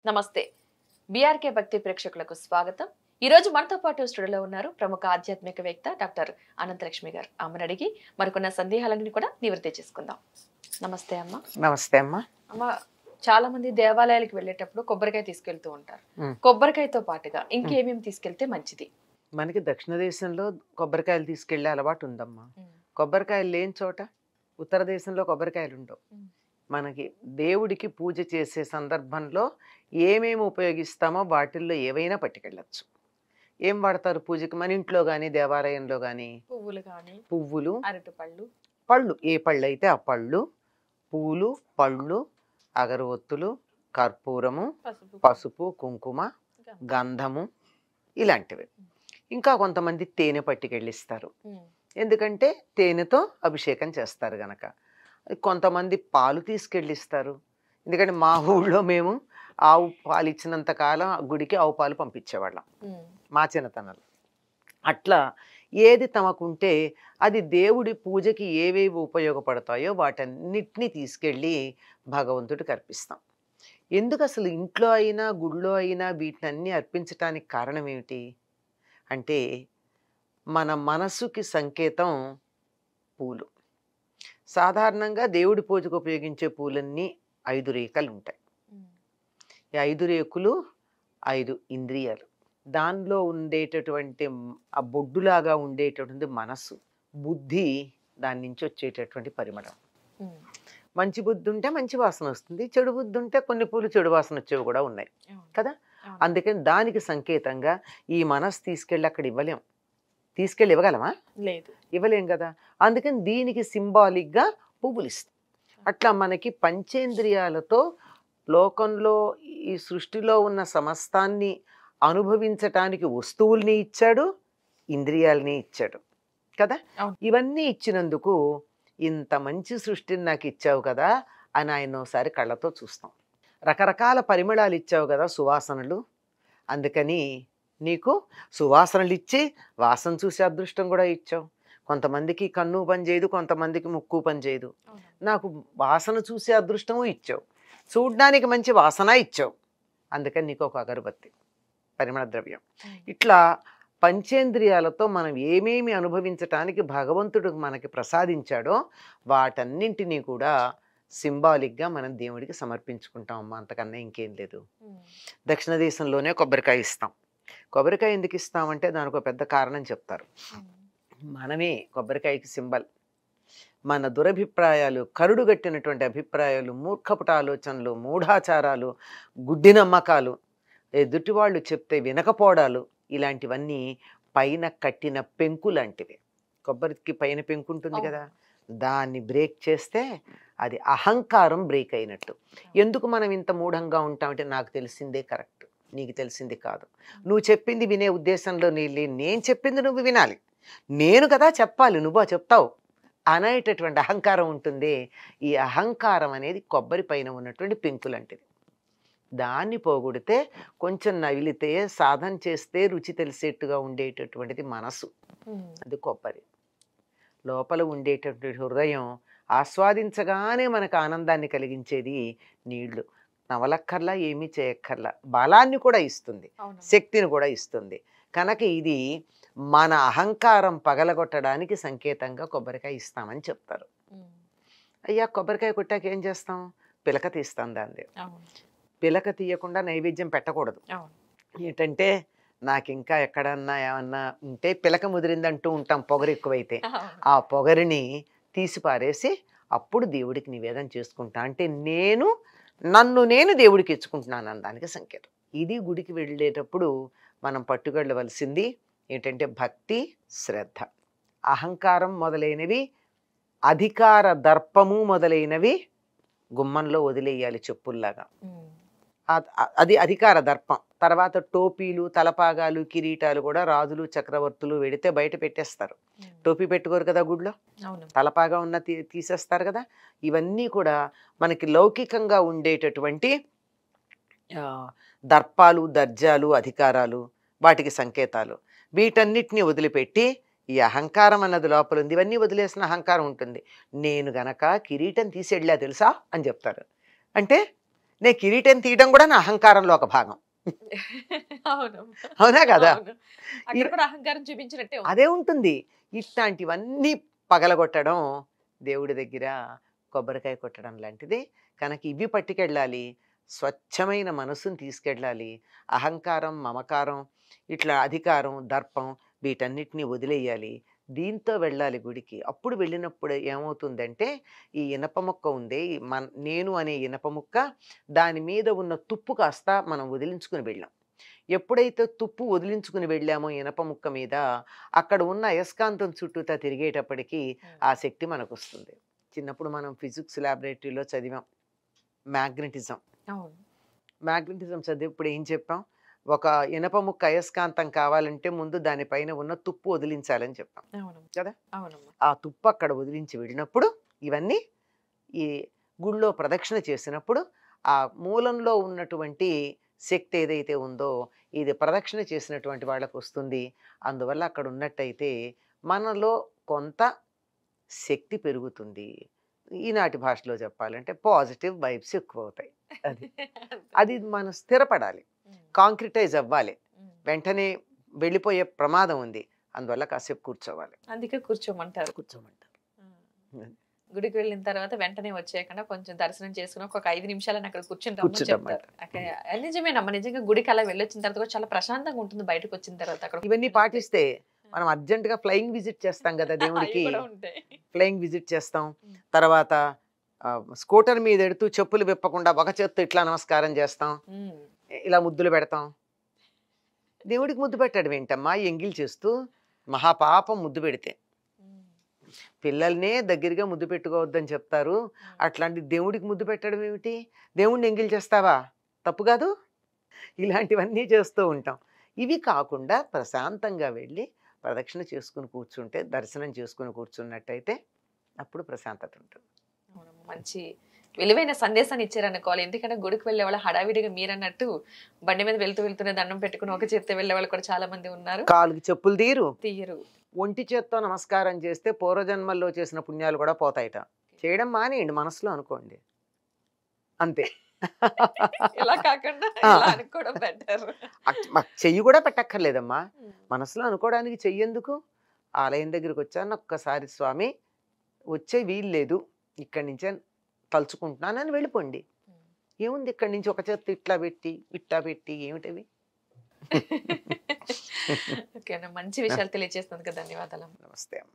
నమస్తే. బీఆర్కే భక్తి ప్రేక్షకులకు స్వాగతం. ఈ రోజు మనతో పాటు స్టూడియోలో ఉన్నారు ప్రముఖ ఆధ్యాత్మికవేత్త డాక్టర్ అనంతలక్ష్మి గారు. ఆమెను అడిగి మరికొన్న సందేహాలన్నీ కూడా నివృత్తి చేసుకుందాం. నమస్తే అమ్మ. నమస్తే అమ్మా. అమ్మ, చాలా మంది దేవాలయాలకు వెళ్ళేటప్పుడు కొబ్బరికాయ తీసుకెళ్తూ ఉంటారు. కొబ్బరికాయతో పాటుగా ఇంకేమేమి తీసుకెళ్తే మంచిది? మనకి దక్షిణ దేశంలో కొబ్బరికాయలు తీసుకెళ్లే అలవాటు ఉందమ్మా. కొబ్బరికాయలు లేని చోట ఉత్తర దేశంలో కొబ్బరికాయలు ఉండవు. మనకి దేవుడికి పూజ చేసే సందర్భంలో ఏమేమి ఉపయోగిస్తామో వాటిల్లో ఏవైనా పట్టుకెళ్ళచ్చు. ఏం వాడతారు పూజకి? మన ఇంట్లో కానీ దేవాలయంలో కానీ పువ్వులు కానీ, పువ్వులు, అరటిపళ్ళు, పళ్ళు, ఏ పళ్ళు అయితే ఆ పళ్ళు, పూలు, పళ్ళు, అగరవత్తులు, కర్పూరము, పసుపు, కుంకుమ, గంధము, ఇలాంటివి. ఇంకా కొంతమంది తేనె పట్టుకెళ్ళిస్తారు, ఎందుకంటే తేనెతో అభిషేకం చేస్తారు గనక. కొంతమంది పాలు తీసుకెళ్ళిస్తారు, ఎందుకంటే మా ఊళ్ళో మేము ఆవు పాలు ఇచ్చినంత కాలం గుడికి ఆవు పాలు పంపించేవాళ్ళం మా చిన్నతనంలో. అట్లా ఏది తమకుంటే అది దేవుడి పూజకి ఏవేవి ఉపయోగపడతాయో వాటన్నిటినీ తీసుకెళ్ళి భగవంతుడికి అర్పిస్తాం. ఎందుకు అసలు ఇంట్లో అయినా గుడిలో అయినా వీటినన్నీ అర్పించటానికి కారణం ఏమిటి అంటే, మన మనసుకి సంకేతం పూలు. సాధారణంగా దేవుడి పూజకు ఉపయోగించే పూలన్నీ 5 రేఖలు ఉంటాయి. ఈ 5 రేకులు 5 ఇంద్రియాలు. దానిలో ఉండేటటువంటి ఆ బొడ్డులాగా ఉండేటటువంటి మనస్సు, బుద్ధి, దాని నుంచి వచ్చేటటువంటి పరిమళం. మంచి బుద్ధి ఉంటే మంచి వాసన వస్తుంది, చెడు బుద్ధి ఉంటే కొన్ని పూలు చెడు వాసన వచ్చేవి కూడా ఉన్నాయి కదా. అందుకని దానికి సంకేతంగా ఈ మనస్సు తీసుకెళ్ళి అక్కడ ఇవ్వలేం. తీసుకెళ్ళి ఇవ్వగలమా? లేదు, ఇవ్వలేం కదా. అందుకని దీనికి సింబాలిక్గా పువ్వులు ఇస్తాం. అట్లా మనకి పంచేంద్రియాలతో లోకంలో ఈ సృష్టిలో ఉన్న సమస్తాన్ని అనుభవించటానికి వస్తువుల్ని ఇచ్చాడు, ఇంద్రియాలని ఇచ్చాడు కదా. ఇవన్నీ ఇచ్చినందుకు ఇంత మంచి సృష్టిని నాకు ఇచ్చావు కదా అని ఆయన ఒకసారి కళ్ళతో చూస్తాం. రకరకాల పరిమళాలు ఇచ్చావు కదా, సువాసనలు, అందుకని నీకు సువాసనలు ఇచ్చి వాసన చూసే అదృష్టం కూడా ఇచ్చావు. కొంతమందికి కన్ను పని చేయదు, కొంతమందికి ముక్కు పని చేయదు. నాకు వాసన చూసే అదృష్టము ఇచ్చావు, చూడ్డానికి మంచి వాసన ఇచ్చావు, అందుకని నీకు ఒక అగరబత్తి, పరిమళ ద్రవ్యం. ఇట్లా పంచేంద్రియాలతో మనం ఏమేమి అనుభవించటానికి భగవంతుడు మనకి ప్రసాదించాడో వాటన్నింటినీ కూడా సింబాలిక్గా మనం దేవుడికి సమర్పించుకుంటాం అమ్మా. అంతకన్నా ఇంకేం లేదు. దక్షిణ దేశంలోనే కొబ్బరికాయ ఇస్తాం. కొబ్బరికాయ ఎందుకు ఇస్తామంటే దానికి ఒక పెద్ద కారణం చెప్తారు. మనమే కొబ్బరికాయకి సింబల్. మన దురభిప్రాయాలు, కరుడుగట్టినటువంటి అభిప్రాయాలు, మూర్ఖపుట ఆలోచనలు, మూఢాచారాలు, గుడ్డి నమ్మకాలు, ఎదుటివాళ్ళు చెప్తే వినకపోవడాలు, ఇలాంటివన్నీ పైన కట్టిన పెంకు లాంటివి. కొబ్బరికి పైన పెంకు ఉంటుంది కదా, దాన్ని బ్రేక్ చేస్తే అది అహంకారం బ్రేక్ అయినట్టు. ఎందుకు మనం ఇంత మూఢంగా ఉంటామంటే, నాకు తెలిసిందే కరెక్ట్, నీకు తెలిసింది కాదు, నువ్వు చెప్పింది వినే ఉద్దేశంలో నేను చెప్పింది నువ్వు వినాలి, నేను కదా చెప్పాలి, నువ్వు చెప్తావు అనేటటువంటి అహంకారం ఉంటుంది. ఈ అహంకారం అనేది కొబ్బరి పైన ఉన్నటువంటి పెంకు లాంటిది. దాన్ని పోగొడితే, కొంచెం నవిలితే, సాధన చేస్తే రుచి తెలిసేట్టుగా ఉండేటటువంటిది మనసు, అది కొబ్బరి. లోపల ఉండేటటువంటి హృదయం ఆస్వాదించగానే మనకు ఆనందాన్ని కలిగించేది నీళ్లు. నవలక్కర్లా, ఏమీ చేయక్కర్లా, బలాన్ని కూడా ఇస్తుంది, శక్తిని కూడా ఇస్తుంది. కనుక ఇది మన అహంకారం పగలగొట్టడానికి సంకేతంగా కొబ్బరికాయ ఇస్తామని చెప్తారు. అయ్యా, కొబ్బరికాయ కొట్టాక ఏం చేస్తాం? పిలక తీస్తాం. దాన్ని పిలక తీయకుండా నైవేద్యం పెట్టకూడదు. ఏంటంటే, నాకు ఇంకా ఎక్కడన్నా ఏమన్నా ఉంటే పిలక ముదిరిందంటూ ఉంటాం, పొగరు ఎక్కువైతే. ఆ పొగరిని తీసి పారేసి అప్పుడు దేవుడికి నివేదన చేసుకుంటా. అంటే నన్ను నేను దేవుడికి ఇచ్చుకుంటున్నాను అనడానికి సంకేతం. ఇది గుడికి వెళ్ళేటప్పుడు మనం పట్టుకెళ్ళవలసింది ఏంటంటే భక్తి, శ్రద్ధ. అహంకారం మొదలైనవి, అధికార దర్పము మొదలైనవి గుమ్మంలో వదిలేయాలి చెప్పుల్లాగా. అది అధికార దర్పం. తర్వాత టోపీలు, తలపాగాలు, కిరీటాలు కూడా రాజులు, చక్రవర్తులు వెడితే బయట పెట్టేస్తారు. టోపీ పెట్టుకోరు కదా గుడిలో, తలపాగా ఉన్న తీసేస్తారు కదా. ఇవన్నీ కూడా మనకి లౌకికంగా ఉండేటటువంటి దర్పాలు, దర్జాలు, అధికారాలు, వాటికి సంకేతాలు. వీటన్నిటిని వదిలిపెట్టి ఈ అహంకారం అన్నది లోపల ఉంది, ఇవన్నీ వదిలేసిన అహంకారం ఉంటుంది. నేను గనక కిరీటం తీసేళ్ళా తెలుసా అని చెప్తారు. అంటే నేను కిరీటం తీయడం కూడా నా అహంకారంలో ఒక భాగం. అవును. అవునా కదా? అవును. అక్కడ కూడా అహంకారం చూపించినట్టే ఉంది. అదే ఉంటుంది. ఇట్లాంటివన్నీ పగలగొట్టడం దేవుడి దగ్గర కొబ్బరికాయ కొట్టడం లాంటిది. కనుక ఇవి పట్టుకెళ్ళాలి. స్వచ్ఛమైన మనసుని తీసుకెళ్ళాలి. అహంకారం, మమకారం, ఇట్లా అధికారం, దర్పం వీటన్నిటిని వదిలేయాలి. దీంతో వెళ్ళాలి గుడికి. అప్పుడు వెళ్ళినప్పుడు ఏమవుతుందంటే, ఈ ఇనప ముక్క ఉంది, నేను అనే ఇనప ముక్క, దాని మీద ఉన్న తుప్పు కాస్త మనం వదిలించుకుని వెళ్ళాం. ఎప్పుడైతే తుప్పు వదిలించుకుని వెళ్ళామో ఇనప ముక్క మీద, అక్కడ ఉన్న అయస్కాంతం చుట్టూతా తిరిగేటప్పటికి ఆ శక్తి మనకు వస్తుంది. చిన్నప్పుడు మనం ఫిజిక్స్ ల్యాబొరేటరీలో చదివాం మ్యాగ్నెటిజం. అవును. మ్యాగ్నెటిజం చదివినప్పుడు ఏం చెప్పాం? ఒక ఇనప ముక్క అయస్కాంతం కావాలంటే ముందు దానిపైన ఉన్న తుప్పు వదిలించాలని చెప్పాం అవును. కదా. అవునమ్మా. ఆ తుప్పు అక్కడ వదిలించి వెళ్ళినప్పుడు ఇవన్నీ ఈ గుళ్ళో ప్రదక్షిణ చేసినప్పుడు ఆ మూలంలో ఉన్నటువంటి శక్తి ఏదైతే ఉందో ఇది ప్రదక్షిణ చేసినటువంటి వాళ్ళకు వస్తుంది. అందువల్ల అక్కడ ఉన్నట్టయితే మనలో కొంత శక్తి పెరుగుతుంది. ఈనాటి భాషలో చెప్పాలంటే పాజిటివ్ వైబ్స్ ఎక్కువ అవుతాయి. అది అది మనం స్థిరపడాలి, కాంక్రిటైజ్ అవ్వాలి. వెంటనే వెళ్ళిపోయే ప్రమాదం ఉంది. అందువల్ల కాసేపు కూర్చోవాలి. అందుకే కూర్చోమంటారు. కూర్చోమంటారు. గుడికి వెళ్ళిన తర్వాత వెంటనే వచ్చేయకుండా కొంచెం దర్శనం చేసుకుని ఒక 5 నిమిషాలని అక్కడ కూర్చుని రమ్మని కూర్చుంటామంట. చెప్తారు. అక్కడ నిజమేనమ్మా. నిజంగా గుడికి అలా వెళ్ళొచ్చిన తర్వాత కూడా చాలా ప్రశాంతంగా ఉంటుంది బయటకు వచ్చిన తర్వాత. అక్కడ ఇవన్నీ పాటిస్తే మనం అర్జెంటుగా ఫ్లయింగ్ విజిట్ చేస్తాం కదా దేవుడికి. అవి కూడా ఉంటాయి. ఫ్లయింగ్ విజిట్ చేస్తాం. తర్వాత స్కూటర్ మీద ఎడుతూ చెప్పులు విప్పకుండా ఒక చేత్తో ఇట్లా నమస్కారం చేస్తాం, ఇలా ముద్దులు పెడతాం. దేవుడికి ముద్దు పెట్టడం ఏంటమ్మా ఎంగిల్ చేస్తూ? మహాపాపం ముద్దు పెడితే. పిల్లల్నే దగ్గరగా ముద్దు పెట్టుకోవద్దని చెప్తారు. అట్లాంటి దేవుడికి ముద్దు పెట్టడం ఏమిటి? దేవుడిని ఎంగిల్ చేస్తావా? తప్పు కాదు. ఇలాంటివన్నీ చేస్తూ ఉంటాం. ఇవి కాకుండా ప్రశాంతంగా వెళ్ళి ప్రదక్షిణ చేసుకుని కూర్చుంటే, దర్శనం చేసుకుని కూర్చున్నట్టయితే అప్పుడు ప్రశాంతత ఉంటుంది. మంచి విలువైన సందేశాన్ని ఇచ్చారనుకోవాలి. ఎందుకంటే గుడికి వెళ్ళే వాళ్ళు హడావిడిగా మీరన్నట్టు బండి మీద వెళ్తూనే దండం పెట్టుకుని ఒక చేత్తో వెళ్ళే వాళ్ళు కూడా చాలా మంది ఉన్నారు. కాలుకి చెప్పులు తీయరు. ఒంటి చేత్తో నమస్కారం చేస్తే పూర్వజన్మల్లో చేసిన పుణ్యాలు కూడా పోతాయిట. చేయడం మానేయండి, మనసులో అనుకోండి అంతే. ఇలా కాకుండా ఇలా అనుకోవడం బెటర్. చెయ్యి కూడా పెట్టక్కర్లేదమ్మా, మనసులో అనుకోవడానికి చెయ్యేందుకు? ఆలయం దగ్గరికి వచ్చాను, ఒక్కసారి స్వామి వచ్చే వీలు లేదు, ఇక్కడి నుంచే తలుచుకుంటున్నానని వెళ్ళిపోండి. ఏముంది, ఇక్కడి నుంచి ఒక చేత్తో ఇట్లా పెట్టి ఏమిటవి? ఓకేనా, మంచి విషయాలు తెలియజేసినందుకు ధన్యవాదాలు. నమస్తే అమ్మా.